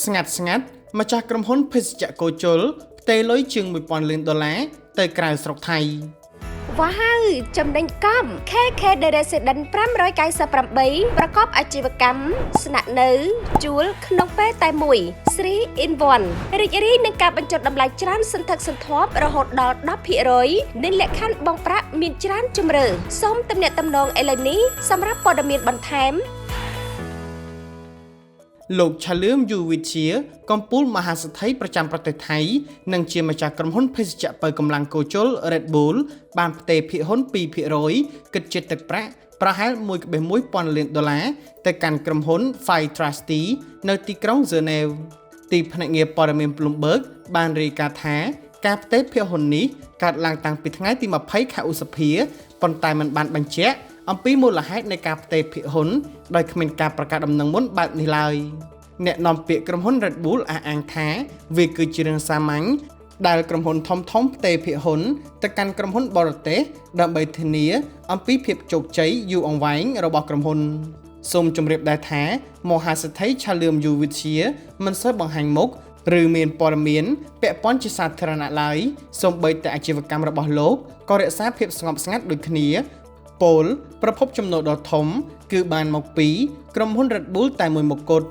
ស្ងាត់ម្ចាស់ក្រុមហ៊ុនភេសជ្ជៈកូជុលផ្ទេរលុយជាង $1000 លានទៅក្រៅស្រុកថៃ វ៉ាវចំណេញកំ KK The Resident 598ប្រកបអាជីវកម្មស្នាក់នៅជួលក្នុងពេលតែមួយ 3 in 1 រីករាយនឹងការបញ្ចុះតម្លៃច្រើនសន្ធឹកសន្ធាប់រហូតដល់ 10% និងលក្ខខណ្ឌបង់ប្រាក់មានច្រើនជម្រើសសូមទំនាក់ទំនងឥឡូវនេះសម្រាប់ព័ត៌មានបន្ថែម លោកឆាលឿមយូវិទ្យាកំពូលមហាសេដ្ឋីប្រចាំប្រទេសថៃនិងជាម្ចាស់ក្រុមហ៊ុនភេសជ្ជៈបើកម្លាំងកូជុល Red Bull បានផ្ទេរភាគហ៊ុន 2% គិតជាទឹកប្រាក់ប្រហែល $1.1 លានទៅកាន់ក្រុមហ៊ុន Fire Trustee នៅទីក្រុង Geneva ទីភ្នាក់ងារព័ត៌មាន Bloomberg បានរាយការណ៍ថាការផ្ទេរភាគហ៊ុននេះកើតឡើងតាំងពីថ្ងៃទី 20 ខែឧសភាប៉ុន្តែมันបានបញ្ជាក់អំពីមូលហេតុនៃការផ្ទេរភាគហ៊ុនដោយគ្មានការប្រកាសដំណឹងមុនបែបនេះឡើយអ្នកនាំពាក្យក្រុមហ៊ុន Red Bull អះអាងថាវាគឺជារឿងសាមញ្ញដែលក្រុមហ៊ុនធំៗផ្ទេរភាគហ៊ុនទៅកាន់ក្រុមហ៊ុនបរទេសដើម្បីធានាអំពីភាពជោគជ័យយូរអង្វែងរបស់ក្រុមហ៊ុនសូមជម្រាបដែរថាមហាសេដ្ឋីឆាលឿមយូវិទ្យាមិនសូវបង្ហាញមុខឬមានព័ត៌មានពាក់ព័ន្ធជាសាធារណៈឡើយសូម្បីតែអាជីវកម្មរបស់លោកក៏រក្សាភាពស្ងប់ស្ងាត់ដូចគ្នាពលប្រភពចំណូលដ៏ធំគឺបានមកពីក្រុមហ៊ុន Red Bull តែមួយមុខគត់